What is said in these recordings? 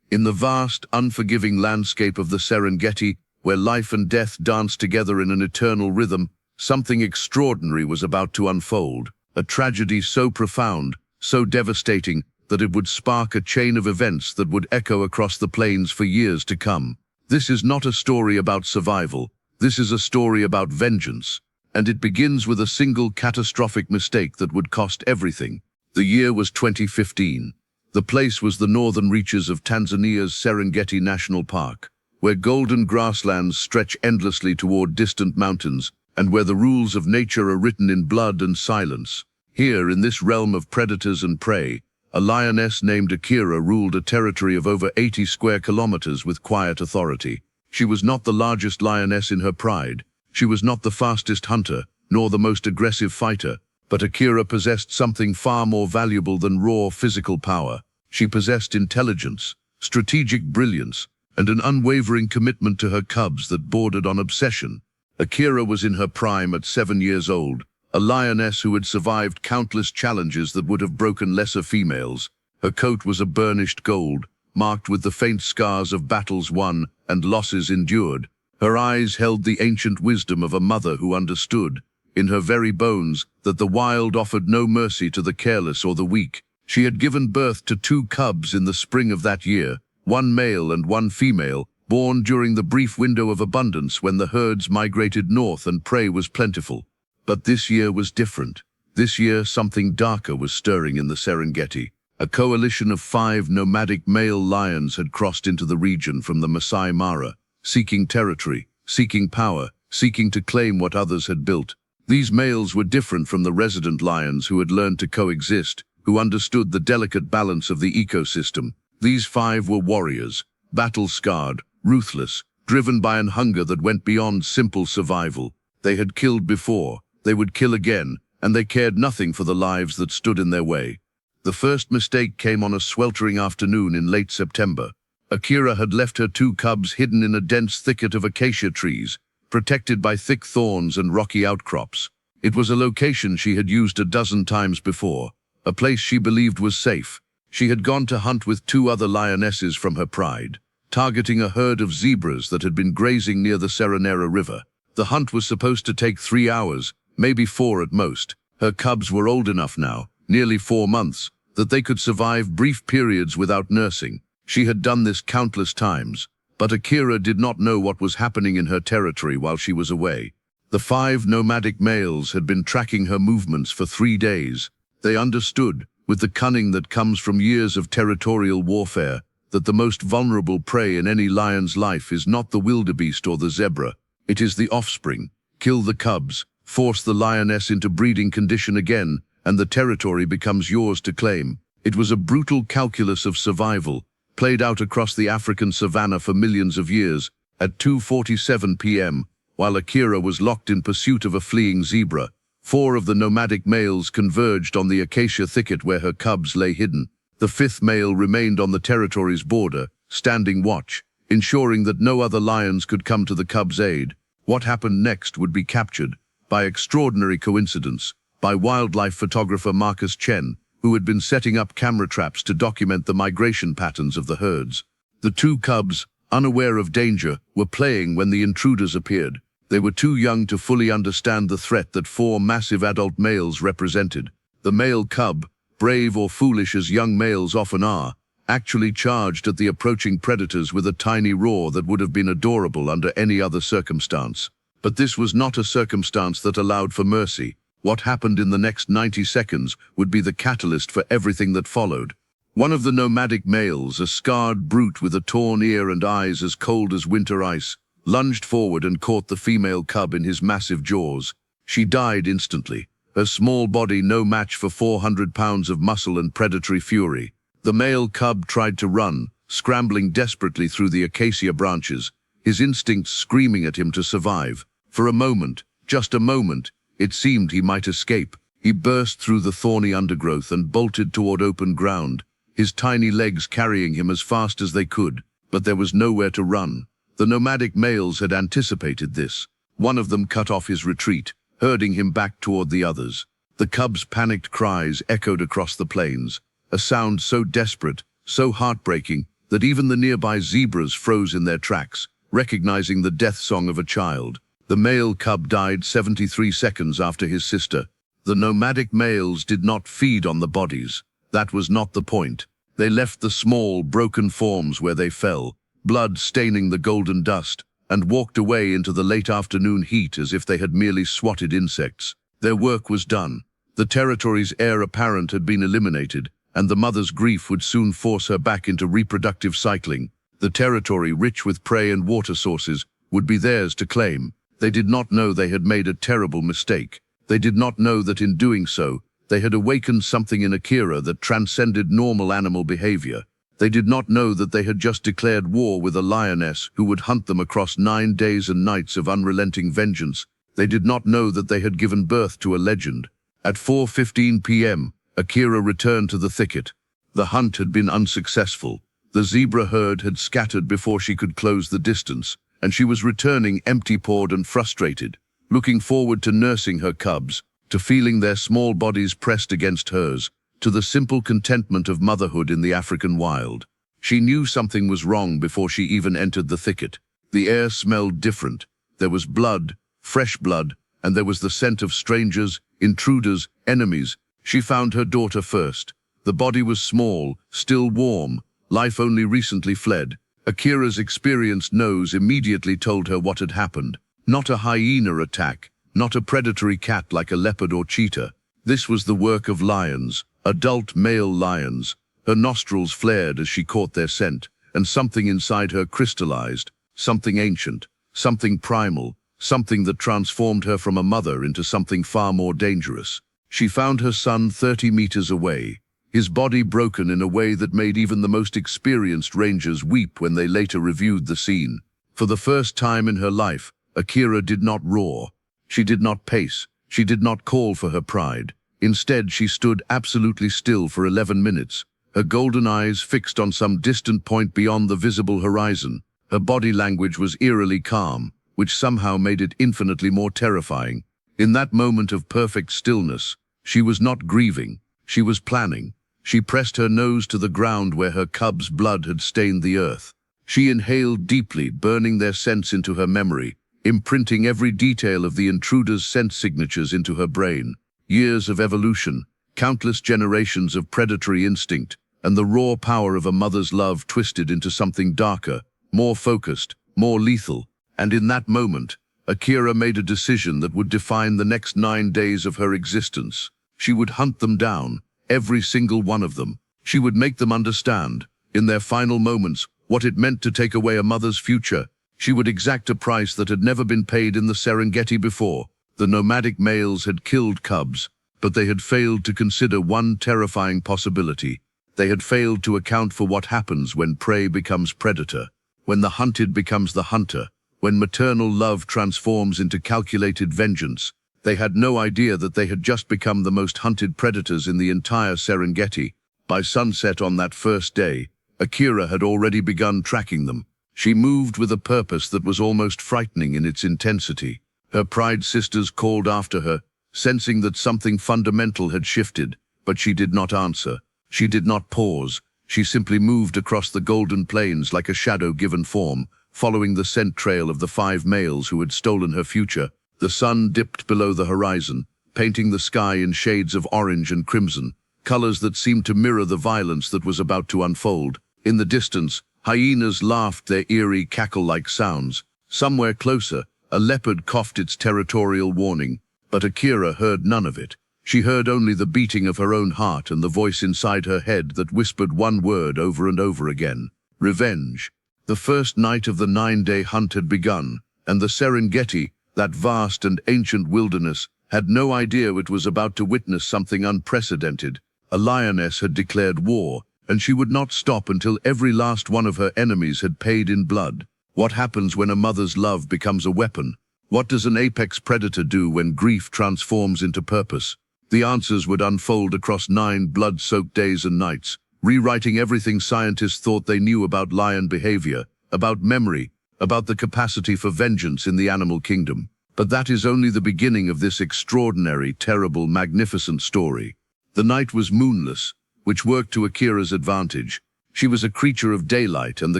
In the vast, unforgiving landscape of the Serengeti, where life and death danced together in an eternal rhythm, something extraordinary was about to unfold, a tragedy so profound, so devastating, that it would spark a chain of events that would echo across the plains for years to come. This is not a story about survival, this is a story about vengeance, and it begins with a single catastrophic mistake that would cost everything. The year was 2015. The place was the northern reaches of Tanzania's Serengeti National Park, where golden grasslands stretch endlessly toward distant mountains, and where the rules of nature are written in blood and silence. Here, in this realm of predators and prey, a lioness named Akira ruled a territory of over 80 square kilometers with quiet authority. She was not the largest lioness in her pride. She was not the fastest hunter, nor the most aggressive fighter, but Akira possessed something far more valuable than raw physical power. She possessed intelligence, strategic brilliance, and an unwavering commitment to her cubs that bordered on obsession. Akira was in her prime at 7 years old, a lioness who had survived countless challenges that would have broken lesser females. Her coat was a burnished gold, marked with the faint scars of battles won and losses endured. Her eyes held the ancient wisdom of a mother who understood, in her very bones, that the wild offered no mercy to the careless or the weak. She had given birth to 2 cubs in the spring of that year, 1 male and 1 female, born during the brief window of abundance when the herds migrated north and prey was plentiful. But this year was different. This year something darker was stirring in the Serengeti. A coalition of 5 nomadic male lions had crossed into the region from the Masai Mara, seeking territory, seeking power, seeking to claim what others had built. These males were different from the resident lions who had learned to coexist, who understood the delicate balance of the ecosystem. These 5 were warriors, battle-scarred, ruthless, driven by an hunger that went beyond simple survival. They had killed before, they would kill again, and they cared nothing for the lives that stood in their way. The first mistake came on a sweltering afternoon in late September. Akira had left her 2 cubs hidden in a dense thicket of acacia trees, protected by thick thorns and rocky outcrops. It was a location she had used a dozen times before, a place she believed was safe. She had gone to hunt with 2 other lionesses from her pride, targeting a herd of zebras that had been grazing near the Serenera River. The hunt was supposed to take 3 hours, maybe 4 at most. Her cubs were old enough now, nearly 4 months, that they could survive brief periods without nursing. She had done this countless times, but Akira did not know what was happening in her territory while she was away. The 5 nomadic males had been tracking her movements for 3 days. They understood, with the cunning that comes from years of territorial warfare, that the most vulnerable prey in any lion's life is not the wildebeest or the zebra. It is the offspring. Kill the cubs, force the lioness into breeding condition again, and the territory becomes yours to claim. It was a brutal calculus of survival, played out across the African savanna for millions of years. At 2:47 p.m., while Akira was locked in pursuit of a fleeing zebra, 4 of the nomadic males converged on the acacia thicket where her cubs lay hidden. The 5th male remained on the territory's border, standing watch, ensuring that no other lions could come to the cubs' aid. What happened next would be captured, by extraordinary coincidence, by wildlife photographer Marcus Chen, who had been setting up camera traps to document the migration patterns of the herds. The 2 cubs, unaware of danger, were playing when the intruders appeared. They were too young to fully understand the threat that 4 massive adult males represented. The male cub, brave or foolish as young males often are, actually charged at the approaching predators with a tiny roar that would have been adorable under any other circumstance. But this was not a circumstance that allowed for mercy. What happened in the next 90 seconds would be the catalyst for everything that followed. One of the nomadic males, a scarred brute with a torn ear and eyes as cold as winter ice, lunged forward and caught the female cub in his massive jaws. She died instantly, her small body no match for 400 pounds of muscle and predatory fury. The male cub tried to run, scrambling desperately through the acacia branches, his instincts screaming at him to survive. For a moment, just a moment, it seemed he might escape. He burst through the thorny undergrowth and bolted toward open ground, his tiny legs carrying him as fast as they could. But there was nowhere to run. The nomadic males had anticipated this. One of them cut off his retreat, herding him back toward the others. The cub's panicked cries echoed across the plains, a sound so desperate, so heartbreaking, that even the nearby zebras froze in their tracks, recognizing the death song of a child. The male cub died 73 seconds after his sister. The nomadic males did not feed on the bodies. That was not the point. They left the small, broken forms where they fell, blood staining the golden dust, and walked away into the late afternoon heat as if they had merely swatted insects. Their work was done. The territory's heir apparent had been eliminated, and the mother's grief would soon force her back into reproductive cycling. The territory, rich with prey and water sources, would be theirs to claim. They did not know they had made a terrible mistake. They did not know that in doing so, they had awakened something in Akira that transcended normal animal behavior. They did not know that they had just declared war with a lioness who would hunt them across 9 days and nights of unrelenting vengeance. They did not know that they had given birth to a legend. At 4:15 p.m., Akira returned to the thicket. The hunt had been unsuccessful. The zebra herd had scattered before she could close the distance, and she was returning empty-pawed and frustrated, looking forward to nursing her cubs, to feeling their small bodies pressed against hers, to the simple contentment of motherhood in the African wild. She knew something was wrong before she even entered the thicket. The air smelled different. There was blood, fresh blood, and there was the scent of strangers, intruders, enemies. She found her daughter first. The body was small, still warm, life only recently fled. Akira's experienced nose immediately told her what had happened. Not a hyena attack, not a predatory cat like a leopard or cheetah. This was the work of lions, adult male lions. Her nostrils flared as she caught their scent, and something inside her crystallized, something ancient, something primal, something that transformed her from a mother into something far more dangerous. She found her son 30 meters away, his body broken in a way that made even the most experienced rangers weep when they later reviewed the scene. For the first time in her life, Akira did not roar. She did not pace. She did not call for her pride. Instead, she stood absolutely still for 11 minutes, her golden eyes fixed on some distant point beyond the visible horizon. Her body language was eerily calm, which somehow made it infinitely more terrifying. In that moment of perfect stillness, she was not grieving. She was planning. She pressed her nose to the ground where her cub's blood had stained the earth. She inhaled deeply, burning their scents into her memory, imprinting every detail of the intruder's scent signatures into her brain. Years of evolution, countless generations of predatory instinct, and the raw power of a mother's love twisted into something darker, more focused, more lethal. And in that moment, Akira made a decision that would define the next 9 days of her existence. She would hunt them down, every single one of them. She would make them understand, in their final moments, what it meant to take away a mother's future. She would exact a price that had never been paid in the Serengeti before. The nomadic males had killed cubs, but they had failed to consider one terrifying possibility. They had failed to account for what happens when prey becomes predator, when the hunted becomes the hunter, when maternal love transforms into calculated vengeance. They had no idea that they had just become the most hunted predators in the entire Serengeti. By sunset on that first day, Akira had already begun tracking them. She moved with a purpose that was almost frightening in its intensity. Her pride sisters called after her, sensing that something fundamental had shifted, but she did not answer. She did not pause. She simply moved across the golden plains like a shadow given form, following the scent trail of the 5 males who had stolen her future. The sun dipped below the horizon, painting the sky in shades of orange and crimson, colors that seemed to mirror the violence that was about to unfold. In the distance, hyenas laughed their eerie cackle-like sounds. Somewhere closer, a leopard coughed its territorial warning, but Akira heard none of it. She heard only the beating of her own heart and the voice inside her head that whispered one word over and over again: revenge. The first night of the 9-day hunt had begun, and the Serengeti, that vast and ancient wilderness, had no idea it was about to witness something unprecedented. A lioness had declared war, and she would not stop until every last one of her enemies had paid in blood. What happens when a mother's love becomes a weapon? What does an apex predator do when grief transforms into purpose? The answers would unfold across 9 blood-soaked days and nights, rewriting everything scientists thought they knew about lion behavior, about memory, about the capacity for vengeance in the animal kingdom. But that is only the beginning of this extraordinary, terrible, magnificent story. The night was moonless, which worked to Akira's advantage. She was a creature of daylight and the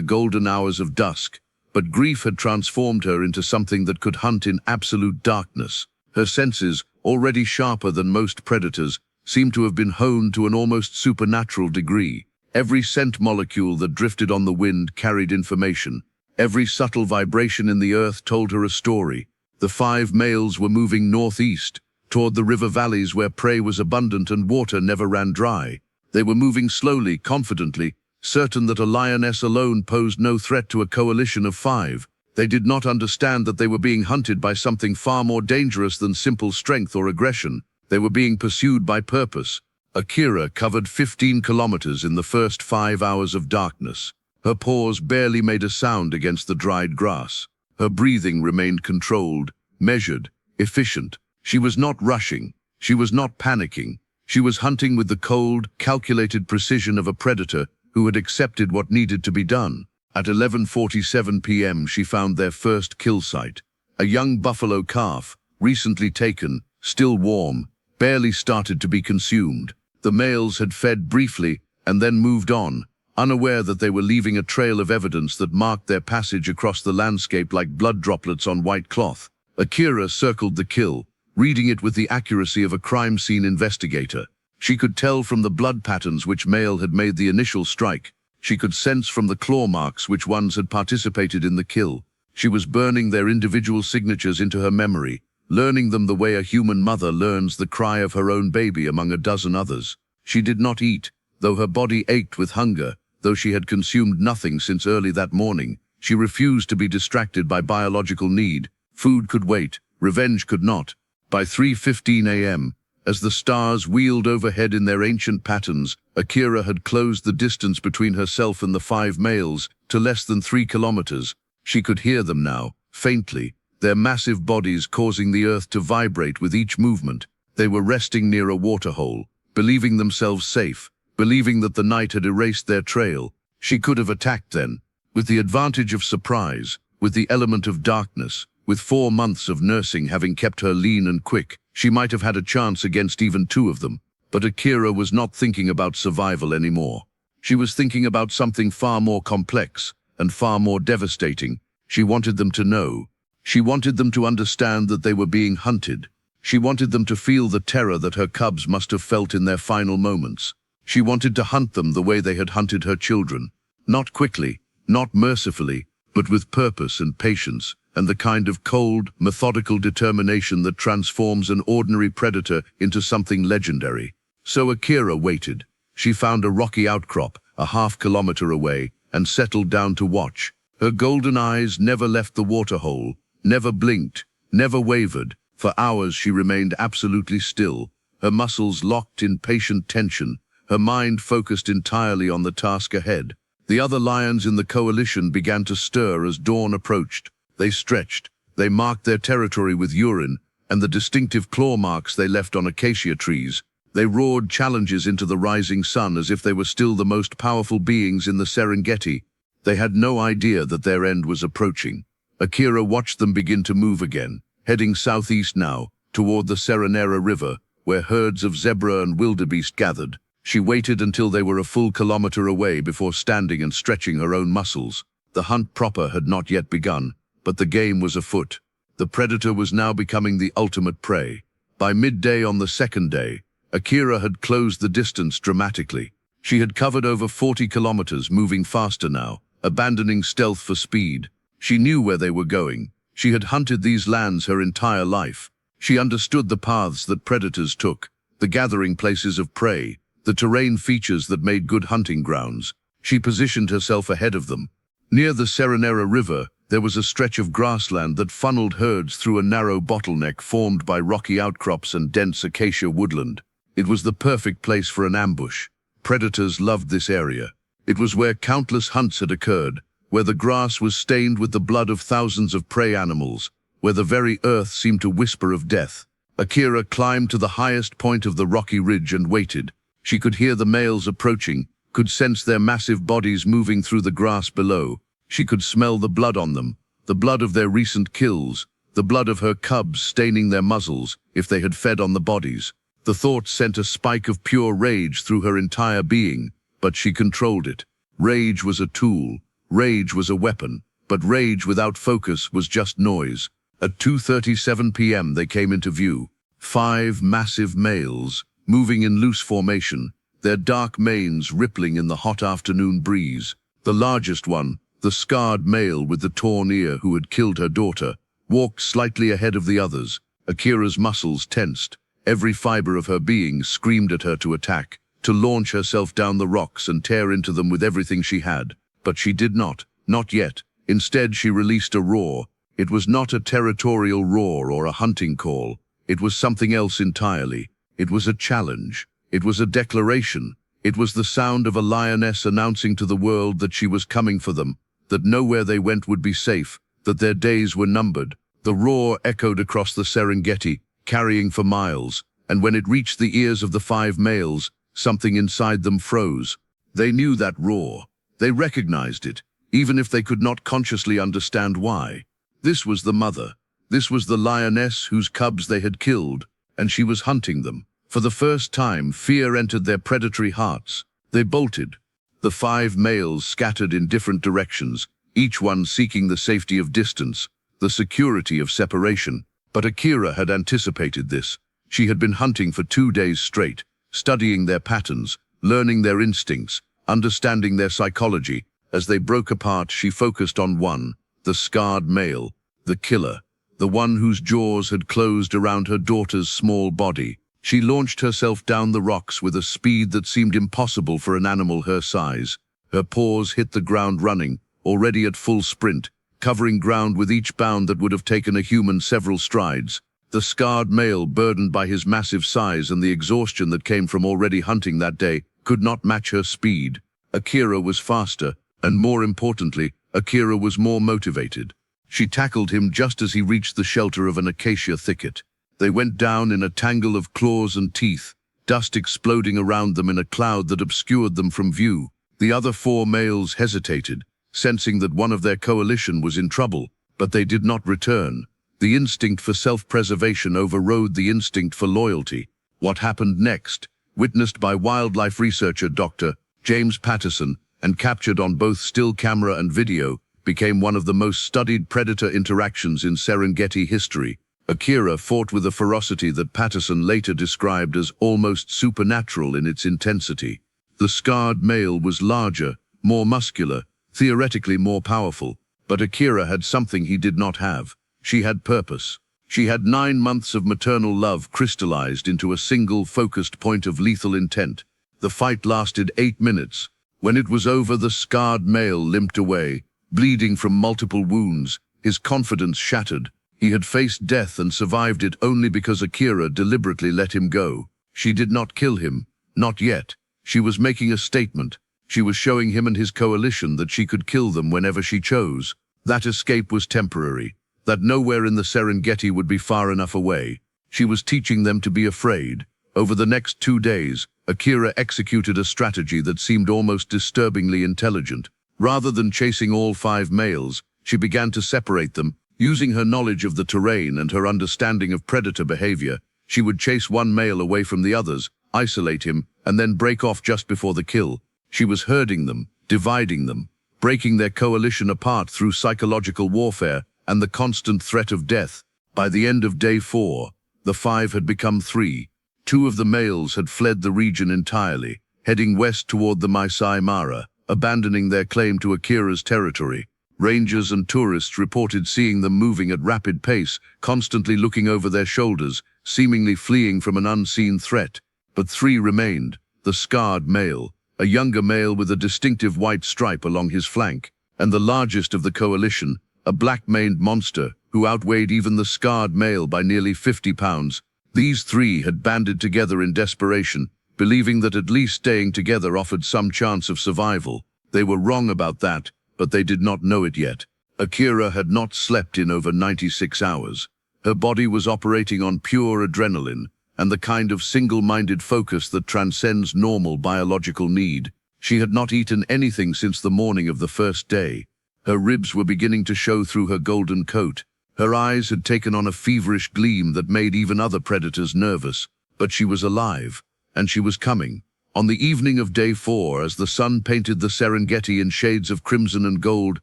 golden hours of dusk, but grief had transformed her into something that could hunt in absolute darkness. Her senses, already sharper than most predators, seemed to have been honed to an almost supernatural degree. Every scent molecule that drifted on the wind carried information. Every subtle vibration in the earth told her a story. The 5 males were moving northeast, toward the river valleys where prey was abundant and water never ran dry. They were moving slowly, confidently, certain that a lioness alone posed no threat to a coalition of 5. They did not understand that they were being hunted by something far more dangerous than simple strength or aggression. They were being pursued by purpose. Akira covered 15 kilometers in the first 5 hours of darkness. Her paws barely made a sound against the dried grass. Her breathing remained controlled, measured, efficient. She was not rushing. She was not panicking. She was hunting with the cold, calculated precision of a predator who had accepted what needed to be done. At 11:47 p.m. she found their first kill site. A young buffalo calf, recently taken, still warm, barely started to be consumed. The males had fed briefly and then moved on, unaware that they were leaving a trail of evidence that marked their passage across the landscape like blood droplets on white cloth. Akira circled the kill, reading it with the accuracy of a crime scene investigator. She could tell from the blood patterns which male had made the initial strike. She could sense from the claw marks which ones had participated in the kill. She was burning their individual signatures into her memory, learning them the way a human mother learns the cry of her own baby among a dozen others. She did not eat, though her body ached with hunger, though she had consumed nothing since early that morning. She refused to be distracted by biological need. Food could wait, revenge could not. By 3:15 a.m., as the stars wheeled overhead in their ancient patterns, Akira had closed the distance between herself and the 5 males to less than 3 kilometers. She could hear them now, faintly, their massive bodies causing the earth to vibrate with each movement. They were resting near a waterhole, believing themselves safe, believing that the night had erased their trail. She could have attacked then, with the advantage of surprise, with the element of darkness. With 4 months of nursing having kept her lean and quick, she might have had a chance against even 2 of them. But Akira was not thinking about survival anymore. She was thinking about something far more complex and far more devastating. She wanted them to know. She wanted them to understand that they were being hunted. She wanted them to feel the terror that her cubs must have felt in their final moments. She wanted to hunt them the way they had hunted her children. Not quickly, not mercifully, but with purpose and patience, and the kind of cold, methodical determination that transforms an ordinary predator into something legendary. So Akira waited. She found a rocky outcrop, a half-kilometer away, and settled down to watch. Her golden eyes never left the waterhole, never blinked, never wavered. For hours she remained absolutely still, her muscles locked in patient tension, her mind focused entirely on the task ahead. The other lions in the coalition began to stir as dawn approached. They stretched, they marked their territory with urine and the distinctive claw marks they left on acacia trees. They roared challenges into the rising sun as if they were still the most powerful beings in the Serengeti. They had no idea that their end was approaching. Akira watched them begin to move again, heading southeast now, toward the Serenera River, where herds of zebra and wildebeest gathered. She waited until they were a full kilometer away before standing and stretching her own muscles. The hunt proper had not yet begun, but the game was afoot. The predator was now becoming the ultimate prey. By midday on the second day, Akira had closed the distance dramatically. She had covered over 40 kilometers, moving faster now, abandoning stealth for speed. She knew where they were going. She had hunted these lands her entire life. She understood the paths that predators took, the gathering places of prey, the terrain features that made good hunting grounds. She positioned herself ahead of them. Near the Serenera River, there was a stretch of grassland that funneled herds through a narrow bottleneck formed by rocky outcrops and dense acacia woodland. It was the perfect place for an ambush. Predators loved this area. It was where countless hunts had occurred, where the grass was stained with the blood of thousands of prey animals, where the very earth seemed to whisper of death. Akira climbed to the highest point of the rocky ridge and waited. She could hear the males approaching, could sense their massive bodies moving through the grass below. She could smell the blood on them, the blood of their recent kills, the blood of her cubs staining their muzzles if they had fed on the bodies. The thought sent a spike of pure rage through her entire being, but she controlled it. Rage was a tool, rage was a weapon, but rage without focus was just noise. At 2:37 p.m. they came into view. 5 massive males, moving in loose formation, their dark manes rippling in the hot afternoon breeze. The largest one, the scarred male with the torn ear who had killed her daughter, walked slightly ahead of the others. Akira's muscles tensed. Every fiber of her being screamed at her to attack, to launch herself down the rocks and tear into them with everything she had. But she did not yet. Instead, she released a roar. It was not a territorial roar or a hunting call. It was something else entirely. It was a challenge. It was a declaration. It was the sound of a lioness announcing to the world that she was coming for them, that nowhere they went would be safe, that their days were numbered. The roar echoed across the Serengeti, carrying for miles, and when it reached the ears of the 5 males, something inside them froze. They knew that roar. They recognized it, even if they could not consciously understand why. This was the mother. This was the lioness whose cubs they had killed, and she was hunting them. For the first time, fear entered their predatory hearts. They bolted. The 5 males scattered in different directions, each one seeking the safety of distance, the security of separation. But Akira had anticipated this. She had been hunting for 2 days straight, studying their patterns, learning their instincts, understanding their psychology. As they broke apart, she focused on one, the scarred male, the killer, the one whose jaws had closed around her daughter's small body. She launched herself down the rocks with a speed that seemed impossible for an animal her size. Her paws hit the ground running, already at full sprint, covering ground with each bound that would have taken a human several strides. The scarred male, burdened by his massive size and the exhaustion that came from already hunting that day, could not match her speed. Akira was faster, and more importantly, Akira was more motivated. She tackled him just as he reached the shelter of an acacia thicket. They went down in a tangle of claws and teeth, dust exploding around them in a cloud that obscured them from view. The other 4 males hesitated, sensing that one of their coalition was in trouble, but they did not return. The instinct for self-preservation overrode the instinct for loyalty. What happened next, witnessed by wildlife researcher Dr. James Patterson and captured on both still camera and video, became one of the most studied predator interactions in Serengeti history. Akira fought with a ferocity that Patterson later described as almost supernatural in its intensity. The scarred male was larger, more muscular, theoretically more powerful, but Akira had something he did not have. She had purpose. She had 9 months of maternal love crystallized into a single focused point of lethal intent. The fight lasted 8 minutes. When it was over, the scarred male limped away, bleeding from multiple wounds, his confidence shattered. He had faced death and survived it only because Akira deliberately let him go. She did not kill him, not yet. She was making a statement. She was showing him and his coalition that she could kill them whenever she chose. That escape was temporary, that nowhere in the Serengeti would be far enough away. She was teaching them to be afraid. Over the next 2 days, Akira executed a strategy that seemed almost disturbingly intelligent. Rather than chasing all 5 males, she began to separate them. Using her knowledge of the terrain and her understanding of predator behavior, she would chase one male away from the others, isolate him, and then break off just before the kill. She was herding them, dividing them, breaking their coalition apart through psychological warfare and the constant threat of death. By the end of day 4, the 5 had become 3. 2 of the males had fled the region entirely, heading west toward the Masai Mara, abandoning their claim to Akira's territory. Rangers and tourists reported seeing them moving at rapid pace, constantly looking over their shoulders, seemingly fleeing from an unseen threat. But 3 remained: the scarred male, a younger male with a distinctive white stripe along his flank, and the largest of the coalition, a black-maned monster who outweighed even the scarred male by nearly 50 pounds. These 3 had banded together in desperation, believing that at least staying together offered some chance of survival. They were wrong about that, but they did not know it yet. Akira had not slept in over 96 hours. Her body was operating on pure adrenaline, and the kind of single-minded focus that transcends normal biological need. She had not eaten anything since the morning of the first day. Her ribs were beginning to show through her golden coat. Her eyes had taken on a feverish gleam that made even other predators nervous. But she was alive, and she was coming. On the evening of day 4, as the sun painted the Serengeti in shades of crimson and gold,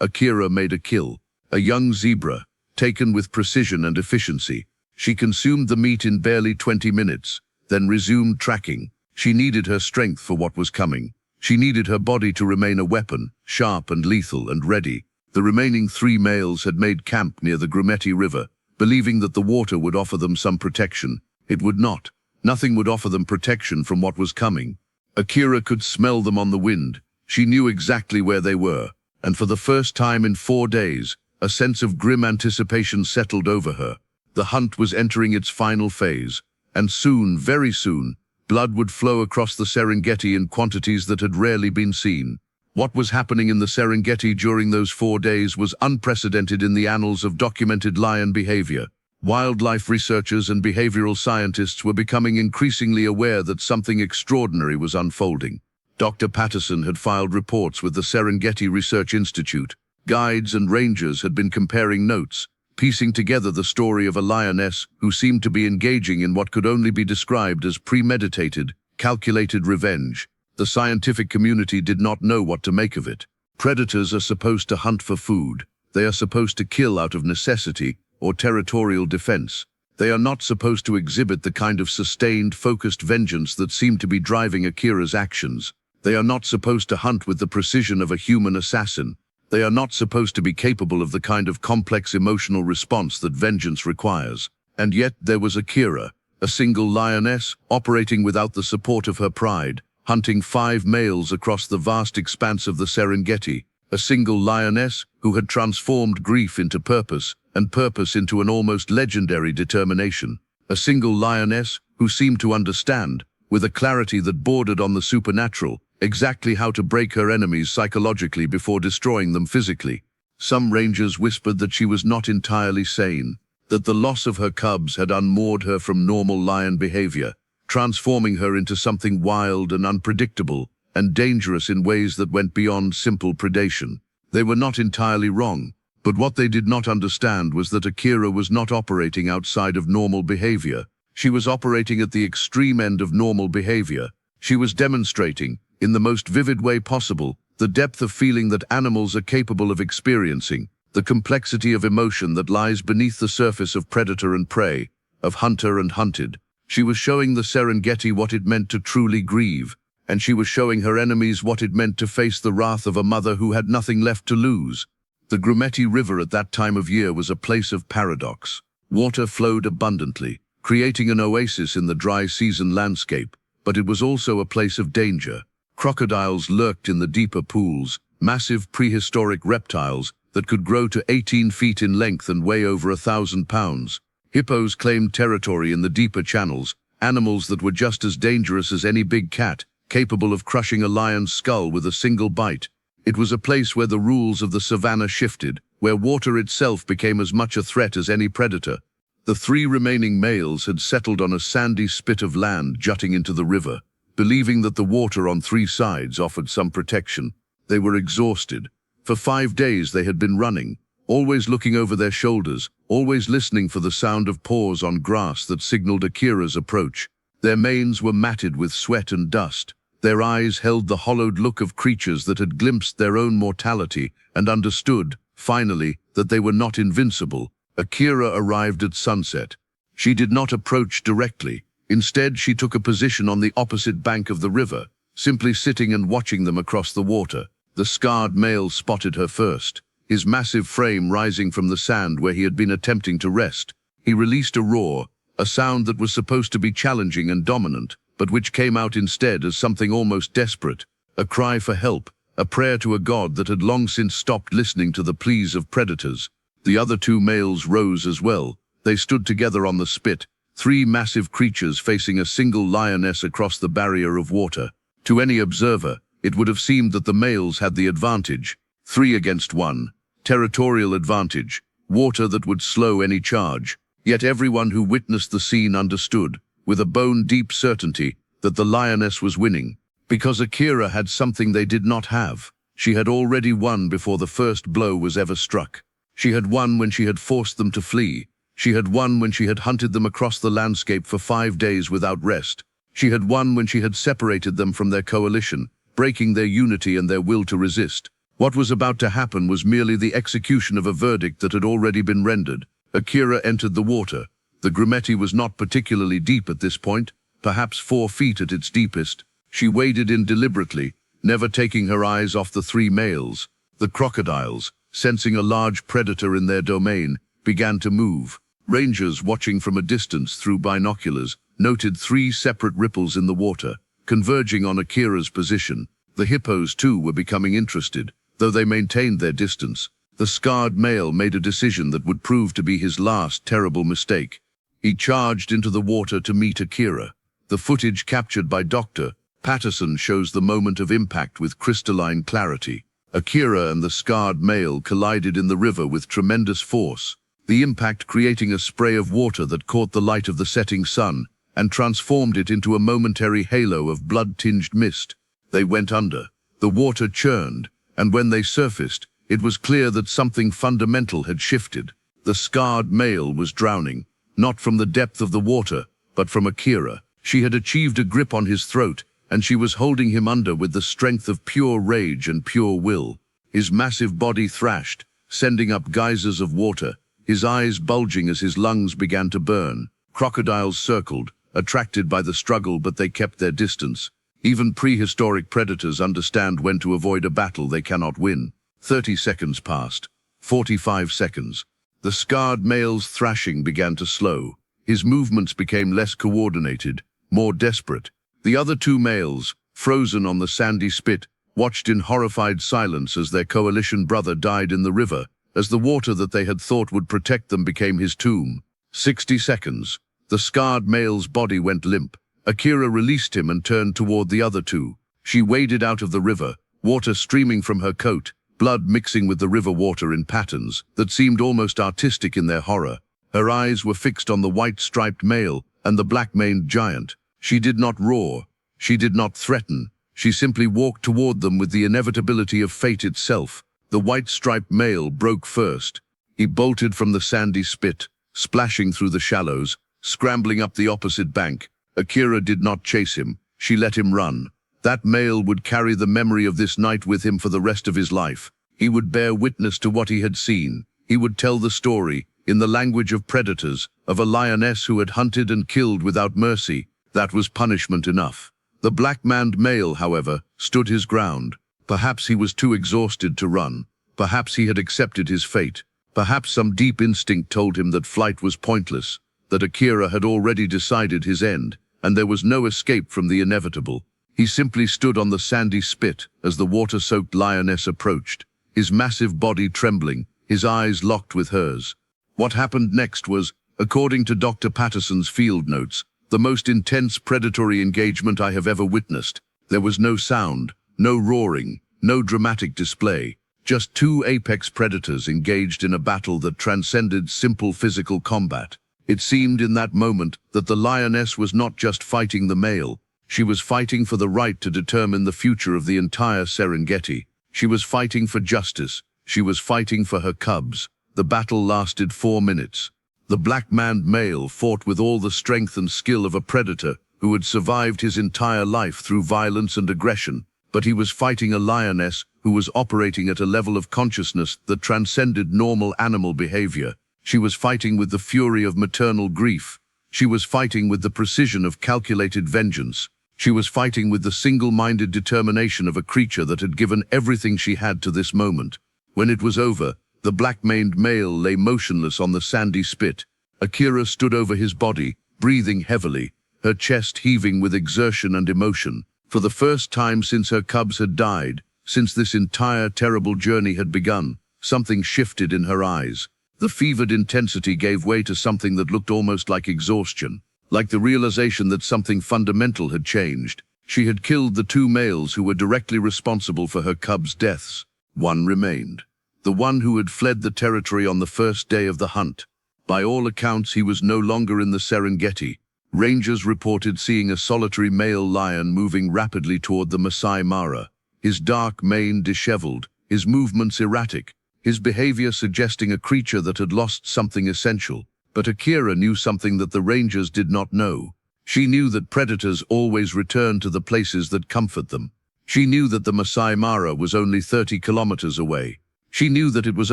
Akira made a kill. A young zebra, taken with precision and efficiency. She consumed the meat in barely 20 minutes, then resumed tracking. She needed her strength for what was coming. She needed her body to remain a weapon, sharp and lethal and ready. The remaining 3 males had made camp near the Grumeti River, believing that the water would offer them some protection. It would not. Nothing would offer them protection from what was coming. Akira could smell them on the wind. She knew exactly where they were, and for the first time in 4 days, a sense of grim anticipation settled over her. The hunt was entering its final phase, and soon, very soon, blood would flow across the Serengeti in quantities that had rarely been seen. What was happening in the Serengeti during those 4 days was unprecedented in the annals of documented lion behavior. Wildlife researchers and behavioral scientists were becoming increasingly aware that something extraordinary was unfolding. Dr. Patterson had filed reports with the Serengeti Research Institute. Guides and rangers had been comparing notes, piecing together the story of a lioness who seemed to be engaging in what could only be described as premeditated, calculated revenge. The scientific community did not know what to make of it. Predators are supposed to hunt for food. They are supposed to kill out of necessity or territorial defense. They are not supposed to exhibit the kind of sustained, focused vengeance that seemed to be driving Akira's actions. They are not supposed to hunt with the precision of a human assassin. They are not supposed to be capable of the kind of complex emotional response that vengeance requires. And yet there was Akira, a single lioness, operating without the support of her pride, hunting 5 males across the vast expanse of the Serengeti. A single lioness who had transformed grief into purpose, and purpose into an almost legendary determination. A single lioness who seemed to understand, with a clarity that bordered on the supernatural, exactly how to break her enemies psychologically before destroying them physically. Some rangers whispered that she was not entirely sane, that the loss of her cubs had unmoored her from normal lion behavior, transforming her into something wild and unpredictable, and dangerous in ways that went beyond simple predation. They were not entirely wrong, but what they did not understand was that Akira was not operating outside of normal behavior. She was operating at the extreme end of normal behavior. She was demonstrating, in the most vivid way possible, the depth of feeling that animals are capable of experiencing, the complexity of emotion that lies beneath the surface of predator and prey, of hunter and hunted. She was showing the Serengeti what it meant to truly grieve, and she was showing her enemies what it meant to face the wrath of a mother who had nothing left to lose. The Grumeti River at that time of year was a place of paradox. Water flowed abundantly, creating an oasis in the dry season landscape, but it was also a place of danger. Crocodiles lurked in the deeper pools, massive prehistoric reptiles that could grow to 18 feet in length and weigh over 1,000 pounds. Hippos claimed territory in the deeper channels, animals that were just as dangerous as any big cat, capable of crushing a lion's skull with a single bite. It was a place where the rules of the savannah shifted, where water itself became as much a threat as any predator. The 3 remaining males had settled on a sandy spit of land jutting into the river, believing that the water on 3 sides offered some protection. They were exhausted. For 5 days they had been running, always looking over their shoulders, always listening for the sound of paws on grass that signaled Akira's approach. Their manes were matted with sweat and dust. Their eyes held the hollowed look of creatures that had glimpsed their own mortality and understood, finally, that they were not invincible. Akira arrived at sunset. She did not approach directly. Instead, she took a position on the opposite bank of the river, simply sitting and watching them across the water. The scarred male spotted her first, his massive frame rising from the sand where he had been attempting to rest. He released a roar, a sound that was supposed to be challenging and dominant, but which came out instead as something almost desperate, a cry for help, a prayer to a god that had long since stopped listening to the pleas of predators. The other 2 males rose as well. They stood together on the spit, 3 massive creatures facing a single lioness across the barrier of water. To any observer, it would have seemed that the males had the advantage, 3 against 1, territorial advantage, water that would slow any charge. Yet everyone who witnessed the scene understood, with a bone-deep certainty, that the lioness was winning, because Akira had something they did not have. She had already won before the first blow was ever struck. She had won when she had forced them to flee. She had won when she had hunted them across the landscape for 5 days without rest. She had won when she had separated them from their coalition, breaking their unity and their will to resist. What was about to happen was merely the execution of a verdict that had already been rendered. Akira entered the water. The Grimetti was not particularly deep at this point, perhaps 4 feet at its deepest. She waded in deliberately, never taking her eyes off the 3 males. The crocodiles, sensing a large predator in their domain, began to move. Rangers watching from a distance through binoculars noted 3 separate ripples in the water, converging on Akira's position. The hippos too were becoming interested, though they maintained their distance. The scarred male made a decision that would prove to be his last terrible mistake. He charged into the water to meet Akira. The footage captured by Dr. Patterson shows the moment of impact with crystalline clarity. Akira and the scarred male collided in the river with tremendous force, the impact creating a spray of water that caught the light of the setting sun and transformed it into a momentary halo of blood-tinged mist. They went under. The water churned, and when they surfaced, it was clear that something fundamental had shifted. The scarred male was drowning, not from the depth of the water, but from Akira. She had achieved a grip on his throat, and she was holding him under with the strength of pure rage and pure will. His massive body thrashed, sending up geysers of water, his eyes bulging as his lungs began to burn. Crocodiles circled, attracted by the struggle, but they kept their distance. Even prehistoric predators understand when to avoid a battle they cannot win. 30 seconds passed. 45 seconds. The scarred male's thrashing began to slow. His movements became less coordinated, more desperate. The other 2 males, frozen on the sandy spit, watched in horrified silence as their coalition brother died in the river, as the water that they had thought would protect them became his tomb. 60 seconds. The scarred male's body went limp. Akira released him and turned toward the other 2. She waded out of the river, water streaming from her coat, blood mixing with the river water in patterns that seemed almost artistic in their horror. Her eyes were fixed on the white-striped male and the black-maned giant. She did not roar. She did not threaten. She simply walked toward them with the inevitability of fate itself. The white-striped male broke first. He bolted from the sandy spit, splashing through the shallows, scrambling up the opposite bank. Akira did not chase him. She let him run. That male would carry the memory of this night with him for the rest of his life. He would bear witness to what he had seen. He would tell the story, in the language of predators, of a lioness who had hunted and killed without mercy. That was punishment enough. The black-maned male, however, stood his ground. Perhaps he was too exhausted to run. Perhaps he had accepted his fate. Perhaps some deep instinct told him that flight was pointless, that Akira had already decided his end, and there was no escape from the inevitable. He simply stood on the sandy spit as the water-soaked lioness approached, his massive body trembling, his eyes locked with hers. What happened next was, according to Dr. Patterson's field notes, the most intense predatory engagement I have ever witnessed. There was no sound, no roaring, no dramatic display, just 2 apex predators engaged in a battle that transcended simple physical combat. It seemed in that moment that the lioness was not just fighting the male. She was fighting for the right to determine the future of the entire Serengeti. She was fighting for justice. She was fighting for her cubs. The battle lasted 4 minutes. The black-maned male fought with all the strength and skill of a predator who had survived his entire life through violence and aggression, but he was fighting a lioness who was operating at a level of consciousness that transcended normal animal behavior. She was fighting with the fury of maternal grief. She was fighting with the precision of calculated vengeance. She was fighting with the single-minded determination of a creature that had given everything she had to this moment. When it was over, the black-maned male lay motionless on the sandy spit. Akira stood over his body, breathing heavily, her chest heaving with exertion and emotion. For the first time since her cubs had died, since this entire terrible journey had begun, something shifted in her eyes. The fevered intensity gave way to something that looked almost like exhaustion, like the realization that something fundamental had changed. She had killed the 2 males who were directly responsible for her cubs' deaths. One remained. The one who had fled the territory on the first day of the hunt. By all accounts, he was no longer in the Serengeti. Rangers reported seeing a solitary male lion moving rapidly toward the Masai Mara, his dark mane disheveled, his movements erratic, his behavior suggesting a creature that had lost something essential. But Akira knew something that the Rangers did not know. She knew that predators always return to the places that comfort them. She knew that the Masai Mara was only 30 kilometers away. She knew that it was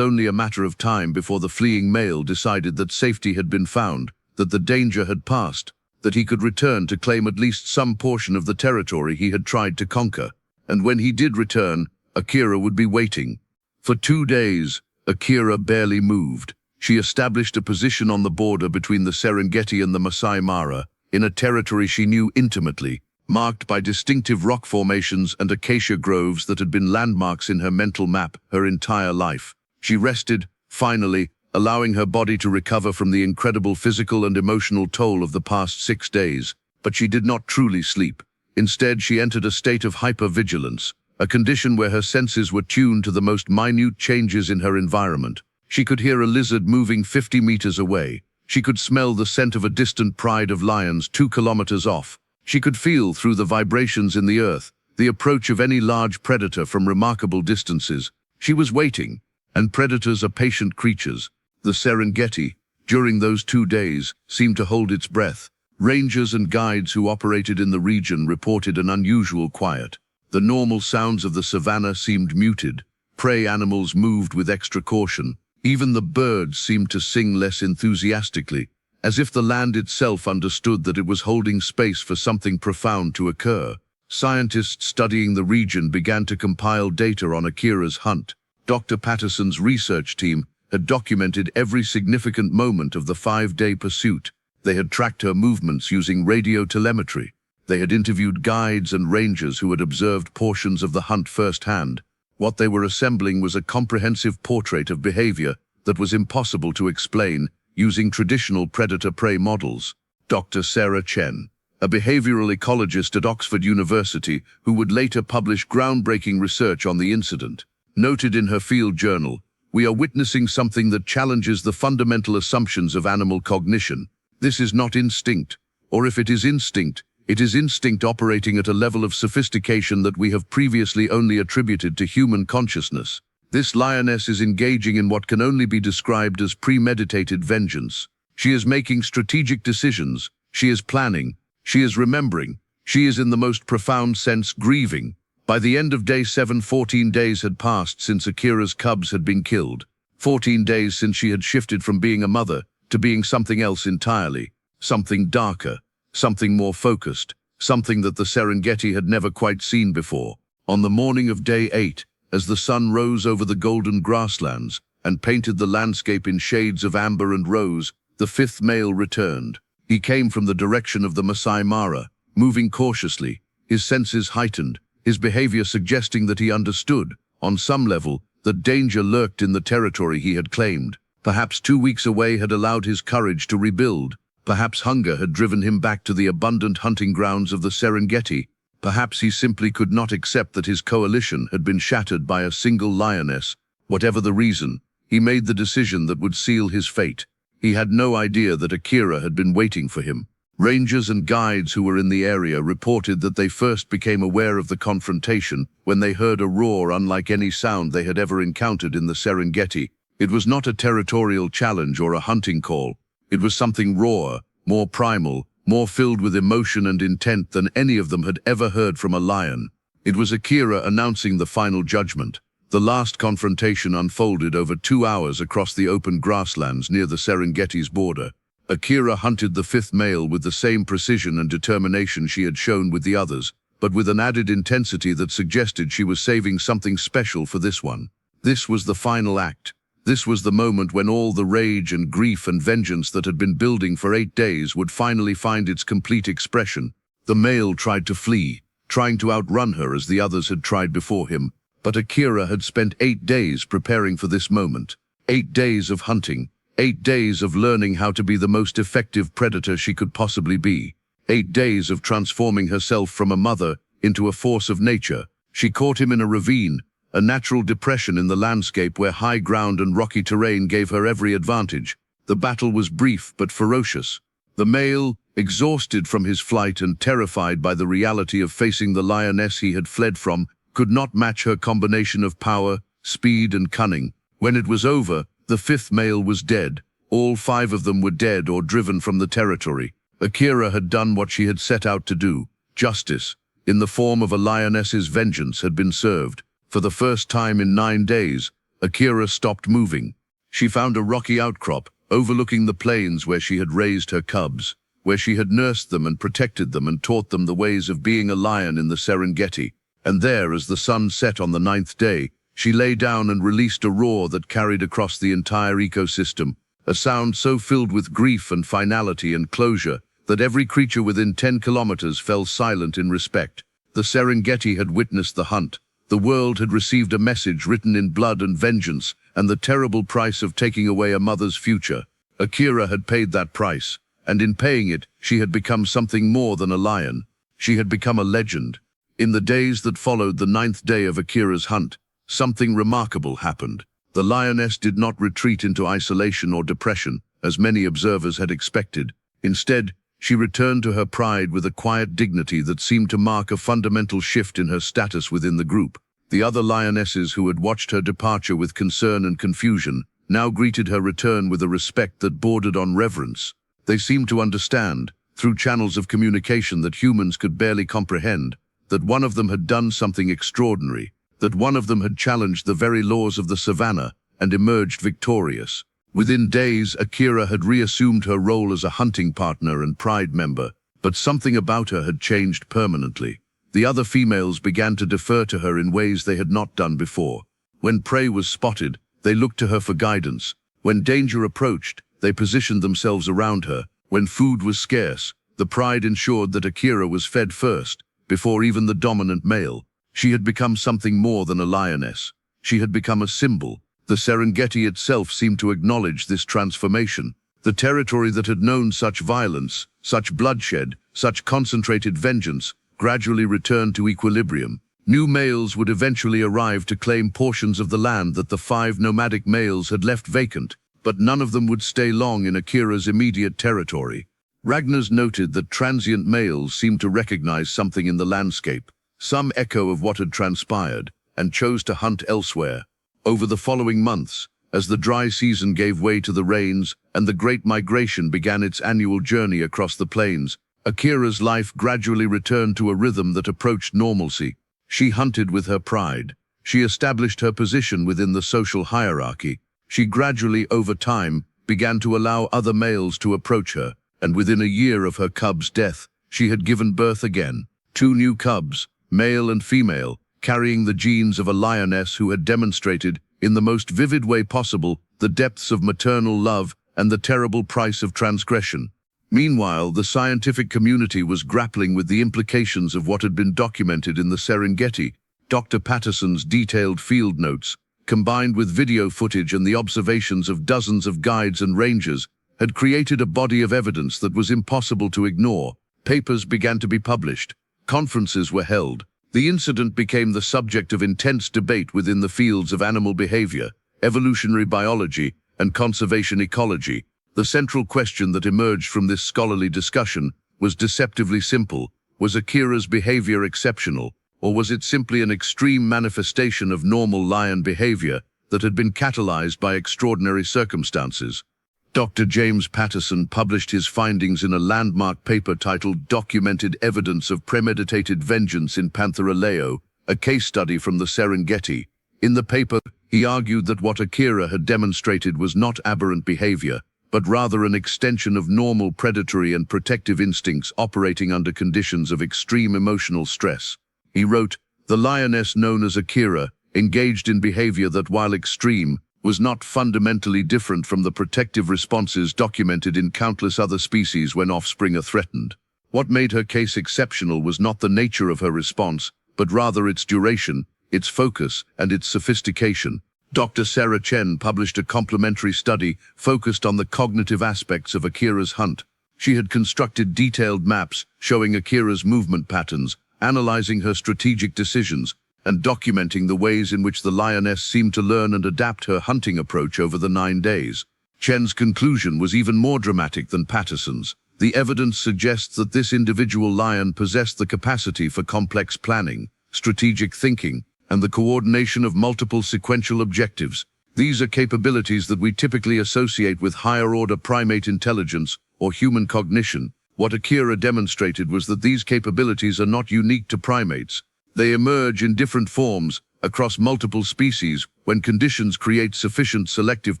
only a matter of time before the fleeing male decided that safety had been found, that the danger had passed, that he could return to claim at least some portion of the territory he had tried to conquer. And when he did return, Akira would be waiting. For 2 days, Akira barely moved. She established a position on the border between the Serengeti and the Masai Mara, in a territory she knew intimately, marked by distinctive rock formations and acacia groves that had been landmarks in her mental map her entire life. She rested, finally, allowing her body to recover from the incredible physical and emotional toll of the past 6 days. But she did not truly sleep. Instead, she entered a state of hypervigilance, a condition where her senses were tuned to the most minute changes in her environment. She could hear a lizard moving 50 meters away. She could smell the scent of a distant pride of lions 2 kilometers off. She could feel, through the vibrations in the earth, the approach of any large predator from remarkable distances. She was waiting, and predators are patient creatures. The Serengeti, during those 2 days, seemed to hold its breath. Rangers and guides who operated in the region reported an unusual quiet. The normal sounds of the savannah seemed muted. Prey animals moved with extra caution. Even the birds seemed to sing less enthusiastically, as if the land itself understood that it was holding space for something profound to occur. Scientists studying the region began to compile data on Akira's hunt. Dr. Patterson's research team had documented every significant moment of the 5-day pursuit. They had tracked her movements using radio telemetry. They had interviewed guides and rangers who had observed portions of the hunt firsthand. What they were assembling was a comprehensive portrait of behavior that was impossible to explain using traditional predator-prey models. Dr. Sarah Chen, a behavioral ecologist at Oxford University who would later publish groundbreaking research on the incident, noted in her field journal, "We are witnessing something that challenges the fundamental assumptions of animal cognition. This is not instinct, or if it is instinct operating at a level of sophistication that we have previously only attributed to human consciousness. This lioness is engaging in what can only be described as premeditated vengeance. She is making strategic decisions, she is planning, she is remembering, she is in the most profound sense grieving." By the end of day 7, 14 days had passed since Akira's cubs had been killed. 14 days since she had shifted from being a mother to being something else entirely, something darker, something more focused, something that the Serengeti had never quite seen before. On the morning of day 8, as the sun rose over the golden grasslands and painted the landscape in shades of amber and rose, the 5th male returned. He came from the direction of the Masai Mara, moving cautiously, his senses heightened, his behavior suggesting that he understood, on some level, that danger lurked in the territory he had claimed. Perhaps 2 weeks away had allowed his courage to rebuild. Perhaps hunger had driven him back to the abundant hunting grounds of the Serengeti. Perhaps he simply could not accept that his coalition had been shattered by a single lioness. Whatever the reason, he made the decision that would seal his fate. He had no idea that Akira had been waiting for him. Rangers and guides who were in the area reported that they first became aware of the confrontation when they heard a roar unlike any sound they had ever encountered in the Serengeti. It was not a territorial challenge or a hunting call. It was something rawer, more primal, more filled with emotion and intent than any of them had ever heard from a lion. It was Akira announcing the final judgment. The last confrontation unfolded over 2 hours across the open grasslands near the Serengeti's border. Akira hunted the 5th male with the same precision and determination she had shown with the others, but with an added intensity that suggested she was saving something special for this one. This was the final act. This was the moment when all the rage and grief and vengeance that had been building for 8 days would finally find its complete expression. The male tried to flee, trying to outrun her as the others had tried before him, but Akira had spent 8 days preparing for this moment. 8 days of hunting, 8 days of learning how to be the most effective predator she could possibly be. 8 days of transforming herself from a mother into a force of nature. She caught him in a ravine, a natural depression in the landscape where high ground and rocky terrain gave her every advantage. The battle was brief but ferocious. The male, exhausted from his flight and terrified by the reality of facing the lioness he had fled from, could not match her combination of power, speed, and cunning. When it was over, the 5th male was dead. All 5 of them were dead or driven from the territory. Akira had done what she had set out to do. Justice, in the form of a lioness's vengeance, had been served. For the first time in 9 days, Akira stopped moving. She found a rocky outcrop, overlooking the plains where she had raised her cubs, where she had nursed them and protected them and taught them the ways of being a lion in the Serengeti. And there, as the sun set on the 9th day, she lay down and released a roar that carried across the entire ecosystem, a sound so filled with grief and finality and closure that every creature within 10 kilometers fell silent in respect. The Serengeti had witnessed the hunt. The world had received a message written in blood and vengeance, and the terrible price of taking away a mother's future. Akira had paid that price, and in paying it, she had become something more than a lion. She had become a legend. In the days that followed the 9th day of Akira's hunt, something remarkable happened. The lioness did not retreat into isolation or depression, as many observers had expected. Instead, she returned to her pride with a quiet dignity that seemed to mark a fundamental shift in her status within the group. The other lionesses who had watched her departure with concern and confusion now greeted her return with a respect that bordered on reverence. They seemed to understand, through channels of communication that humans could barely comprehend, that one of them had done something extraordinary, that one of them had challenged the very laws of the savannah and emerged victorious. Within days, Akira had reassumed her role as a hunting partner and pride member, but something about her had changed permanently. The other females began to defer to her in ways they had not done before. When prey was spotted, they looked to her for guidance. When danger approached, they positioned themselves around her. When food was scarce, the pride ensured that Akira was fed first, before even the dominant male. She had become something more than a lioness. She had become a symbol. The Serengeti itself seemed to acknowledge this transformation. The territory that had known such violence, such bloodshed, such concentrated vengeance, gradually returned to equilibrium. New males would eventually arrive to claim portions of the land that the 5 nomadic males had left vacant, but none of them would stay long in Akira's immediate territory. Ragnars noted that transient males seemed to recognize something in the landscape, some echo of what had transpired, and chose to hunt elsewhere. Over the following months, as the dry season gave way to the rains and the Great Migration began its annual journey across the plains, Akira's life gradually returned to a rhythm that approached normalcy. She hunted with her pride. She established her position within the social hierarchy. She gradually, over time, began to allow other males to approach her, and within a year of her cub's death, she had given birth again. 2 new cubs, male and female, carrying the genes of a lioness who had demonstrated, in the most vivid way possible, the depths of maternal love and the terrible price of transgression. Meanwhile, the scientific community was grappling with the implications of what had been documented in the Serengeti. Dr. Patterson's detailed field notes, combined with video footage and the observations of dozens of guides and rangers, had created a body of evidence that was impossible to ignore. Papers began to be published. Conferences were held. The incident became the subject of intense debate within the fields of animal behavior, evolutionary biology, and conservation ecology. The central question that emerged from this scholarly discussion was deceptively simple. Was Akira's behavior exceptional, or was it simply an extreme manifestation of normal lion behavior that had been catalyzed by extraordinary circumstances? Dr. James Patterson published his findings in a landmark paper titled Documented Evidence of Premeditated Vengeance in Panthera leo, a case study from the Serengeti. In the paper, he argued that what Akira had demonstrated was not aberrant behavior, but rather an extension of normal predatory and protective instincts operating under conditions of extreme emotional stress. He wrote, "The lioness known as Akira engaged in behavior that, while extreme, was not fundamentally different from the protective responses documented in countless other species when offspring are threatened. What made her case exceptional was not the nature of her response, but rather its duration, its focus, and its sophistication." Dr. Sarah Chen published a complementary study focused on the cognitive aspects of Akira's hunt. She had constructed detailed maps showing Akira's movement patterns, analyzing her strategic decisions, and documenting the ways in which the lioness seemed to learn and adapt her hunting approach over the 9 days. Chen's conclusion was even more dramatic than Patterson's. The evidence suggests that this individual lion possessed the capacity for complex planning, strategic thinking, and the coordination of multiple sequential objectives. These are capabilities that we typically associate with higher-order primate intelligence or human cognition. What Akira demonstrated was that these capabilities are not unique to primates. They emerge in different forms across multiple species when conditions create sufficient selective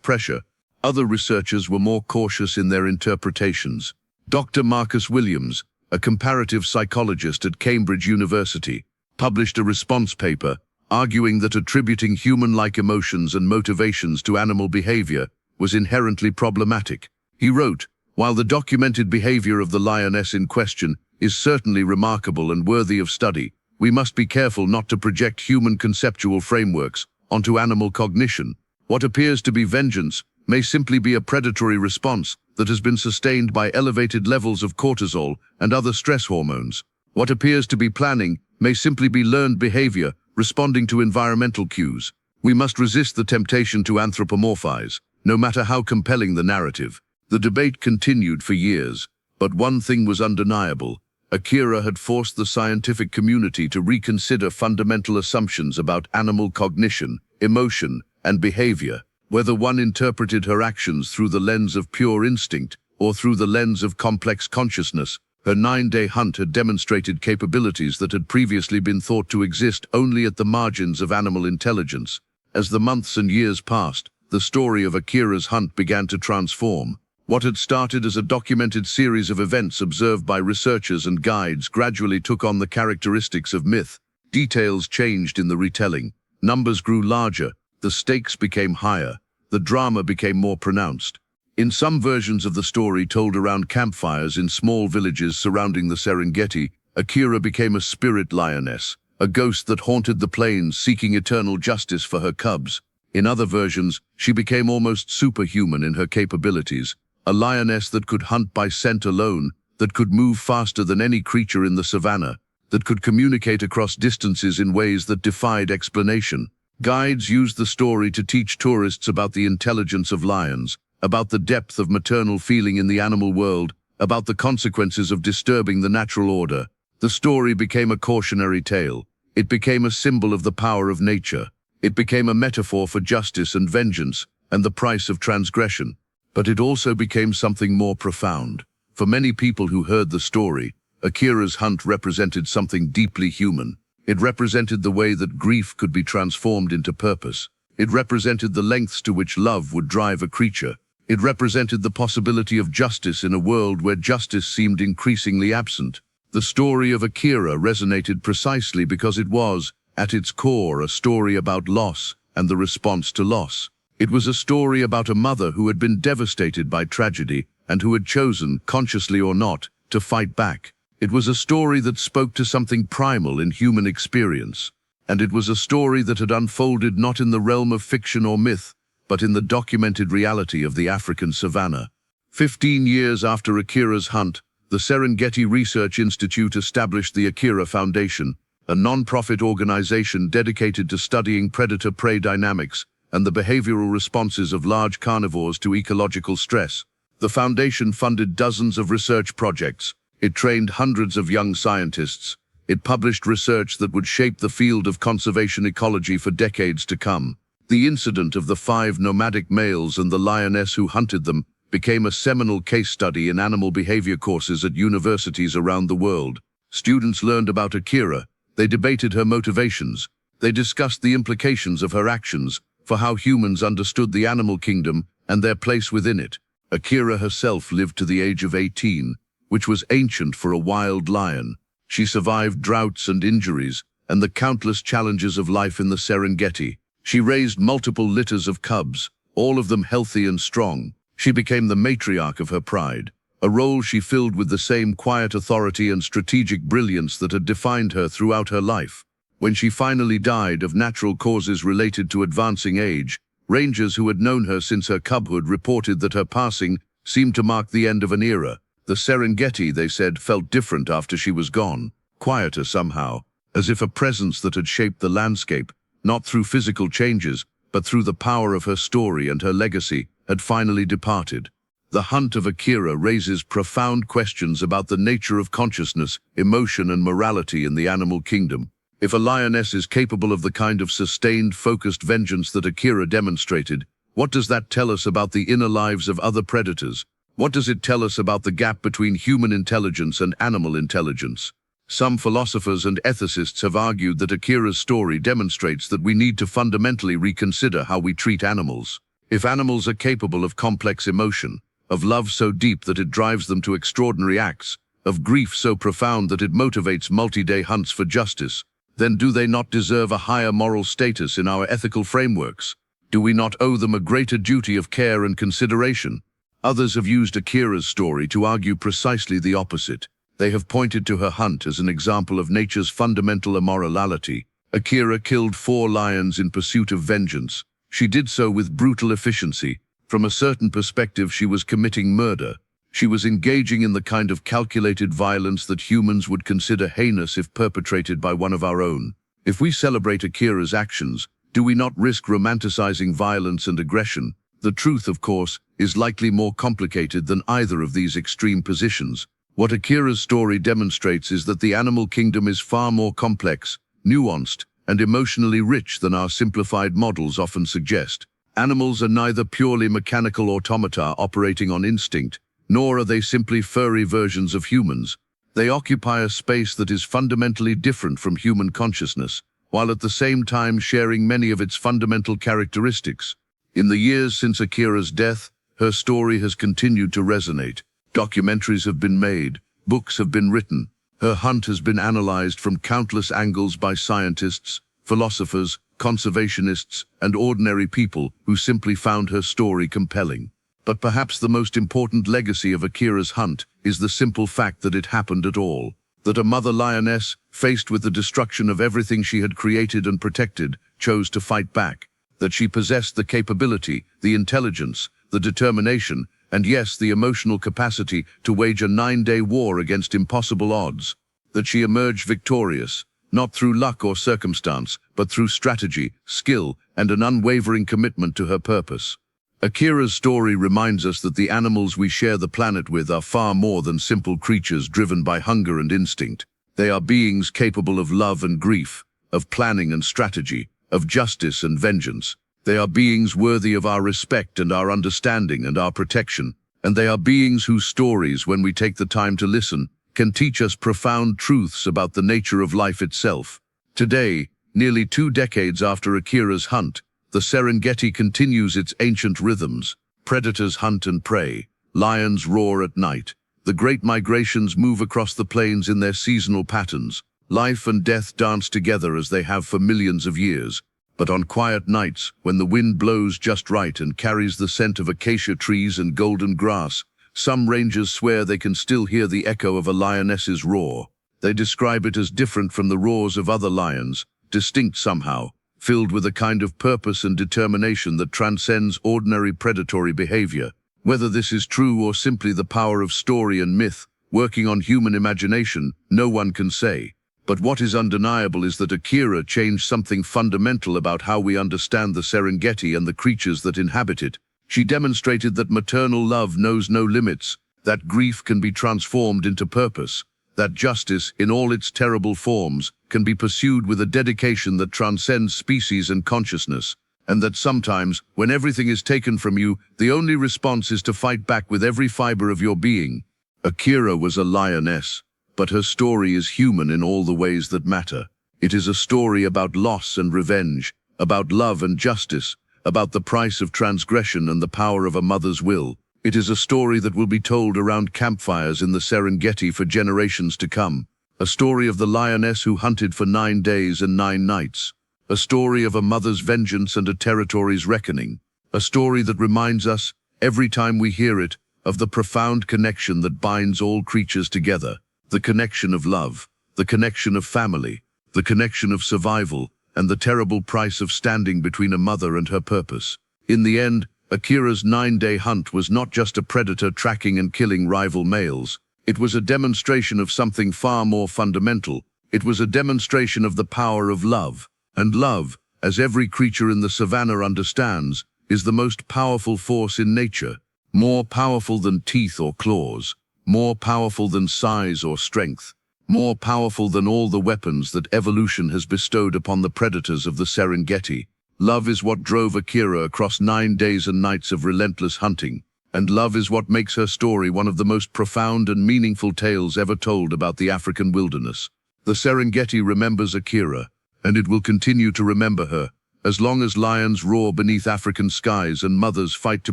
pressure. Other researchers were more cautious in their interpretations. Dr. Marcus Williams, a comparative psychologist at Cambridge University, published a response paper arguing that attributing human-like emotions and motivations to animal behavior was inherently problematic. He wrote, "While the documented behavior of the lioness in question is certainly remarkable and worthy of study, we must be careful not to project human conceptual frameworks onto animal cognition. What appears to be vengeance may simply be a predatory response that has been sustained by elevated levels of cortisol and other stress hormones. What appears to be planning may simply be learned behavior responding to environmental cues. We must resist the temptation to anthropomorphize, no matter how compelling the narrative." The debate continued for years, but one thing was undeniable. Akira had forced the scientific community to reconsider fundamental assumptions about animal cognition, emotion, and behavior. Whether one interpreted her actions through the lens of pure instinct or through the lens of complex consciousness, her 9-day hunt had demonstrated capabilities that had previously been thought to exist only at the margins of animal intelligence. As the months and years passed, the story of Akira's hunt began to transform. What had started as a documented series of events observed by researchers and guides gradually took on the characteristics of myth. Details changed in the retelling. Numbers grew larger, the stakes became higher, the drama became more pronounced. In some versions of the story told around campfires in small villages surrounding the Serengeti, Akira became a spirit lioness, a ghost that haunted the plains seeking eternal justice for her cubs. In other versions, she became almost superhuman in her capabilities, a lioness that could hunt by scent alone, that could move faster than any creature in the savannah, that could communicate across distances in ways that defied explanation. Guides used the story to teach tourists about the intelligence of lions, about the depth of maternal feeling in the animal world, about the consequences of disturbing the natural order. The story became a cautionary tale. It became a symbol of the power of nature. It became a metaphor for justice and vengeance, and the price of transgression. But it also became something more profound. For many people who heard the story, Akira's hunt represented something deeply human. It represented the way that grief could be transformed into purpose. It represented the lengths to which love would drive a creature. It represented the possibility of justice in a world where justice seemed increasingly absent. The story of Akira resonated precisely because it was, at its core, a story about loss and the response to loss. It was a story about a mother who had been devastated by tragedy and who had chosen, consciously or not, to fight back. It was a story that spoke to something primal in human experience. And it was a story that had unfolded not in the realm of fiction or myth, but in the documented reality of the African savannah. 15 years after Akira's hunt, the Serengeti Research Institute established the Akira Foundation, a non-profit organization dedicated to studying predator-prey dynamics and the behavioral responses of large carnivores to ecological stress. The foundation funded dozens of research projects. It trained hundreds of young scientists. It published research that would shape the field of conservation ecology for decades to come. The incident of the 5 nomadic males and the lioness who hunted them became a seminal case study in animal behavior courses at universities around the world. Students learned about Akira. They debated her motivations. They discussed the implications of her actions for how humans understood the animal kingdom and their place within it. Akira herself lived to the age of 18, which was ancient for a wild lion. She survived droughts and injuries and the countless challenges of life in the Serengeti. She raised multiple litters of cubs, all of them healthy and strong. She became the matriarch of her pride, a role she filled with the same quiet authority and strategic brilliance that had defined her throughout her life. When she finally died of natural causes related to advancing age, rangers who had known her since her cubhood reported that her passing seemed to mark the end of an era. The Serengeti, they said, felt different after she was gone, quieter somehow, as if a presence that had shaped the landscape, not through physical changes, but through the power of her story and her legacy, had finally departed. The hunt of Akira raises profound questions about the nature of consciousness, emotion, and morality in the animal kingdom. If a lioness is capable of the kind of sustained, focused vengeance that Akira demonstrated, what does that tell us about the inner lives of other predators? What does it tell us about the gap between human intelligence and animal intelligence? Some philosophers and ethicists have argued that Akira's story demonstrates that we need to fundamentally reconsider how we treat animals. If animals are capable of complex emotion, of love so deep that it drives them to extraordinary acts, of grief so profound that it motivates multi-day hunts for justice, then do they not deserve a higher moral status in our ethical frameworks? Do we not owe them a greater duty of care and consideration? Others have used Akira's story to argue precisely the opposite. They have pointed to her hunt as an example of nature's fundamental immorality. Akira killed 4 lions in pursuit of vengeance. She did so with brutal efficiency. From a certain perspective, she was committing murder. She was engaging in the kind of calculated violence that humans would consider heinous if perpetrated by one of our own. If we celebrate Akira's actions, do we not risk romanticizing violence and aggression? The truth, of course, is likely more complicated than either of these extreme positions. What Akira's story demonstrates is that the animal kingdom is far more complex, nuanced, and emotionally rich than our simplified models often suggest. Animals are neither purely mechanical automata operating on instinct, nor are they simply furry versions of humans. They occupy a space that is fundamentally different from human consciousness, while at the same time sharing many of its fundamental characteristics. In the years since Akira's death, her story has continued to resonate. Documentaries have been made, books have been written. Her hunt has been analyzed from countless angles by scientists, philosophers, conservationists, and ordinary people who simply found her story compelling. But perhaps the most important legacy of Akira's hunt is the simple fact that it happened at all. That a mother lioness, faced with the destruction of everything she had created and protected, chose to fight back. That she possessed the capability, the intelligence, the determination, and yes, the emotional capacity to wage a 9-day war against impossible odds. That she emerged victorious, not through luck or circumstance, but through strategy, skill, and an unwavering commitment to her purpose. Akira's story reminds us that the animals we share the planet with are far more than simple creatures driven by hunger and instinct. They are beings capable of love and grief, of planning and strategy, of justice and vengeance. They are beings worthy of our respect and our understanding and our protection. And they are beings whose stories, when we take the time to listen, can teach us profound truths about the nature of life itself. Today, nearly 2 decades after Akira's hunt, the Serengeti continues its ancient rhythms. Predators hunt and prey. Lions roar at night. The great migrations move across the plains in their seasonal patterns. Life and death dance together as they have for millions of years. But on quiet nights, when the wind blows just right and carries the scent of acacia trees and golden grass, some rangers swear they can still hear the echo of a lioness's roar. They describe it as different from the roars of other lions, distinct somehow, filled with a kind of purpose and determination that transcends ordinary predatory behavior. Whether this is true or simply the power of story and myth working on human imagination, no one can say. But what is undeniable is that Akira changed something fundamental about how we understand the Serengeti and the creatures that inhabit it. She demonstrated that maternal love knows no limits, that grief can be transformed into purpose, that justice, in all its terrible forms, can be pursued with a dedication that transcends species and consciousness, and that sometimes, when everything is taken from you, the only response is to fight back with every fiber of your being. Akira was a lioness, but her story is human in all the ways that matter. It is a story about loss and revenge, about love and justice, about the price of transgression and the power of a mother's will. It is a story that will be told around campfires in the Serengeti for generations to come. A story of the lioness who hunted for 9 days and 9 nights. A story of a mother's vengeance and a territory's reckoning. A story that reminds us, every time we hear it, of the profound connection that binds all creatures together. The connection of love, the connection of family, the connection of survival, and the terrible price of standing between a mother and her purpose. In the end, Akira's 9-day hunt was not just a predator tracking and killing rival males. It was a demonstration of something far more fundamental. It was a demonstration of the power of love. And love, as every creature in the savannah understands, is the most powerful force in nature. More powerful than teeth or claws. More powerful than size or strength. More powerful than all the weapons that evolution has bestowed upon the predators of the Serengeti. Love is what drove Akira across 9 days and nights of relentless hunting. And love is what makes her story one of the most profound and meaningful tales ever told about the African wilderness. The Serengeti remembers Akira, and it will continue to remember her, as long as lions roar beneath African skies and mothers fight to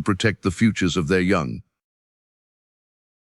protect the futures of their young.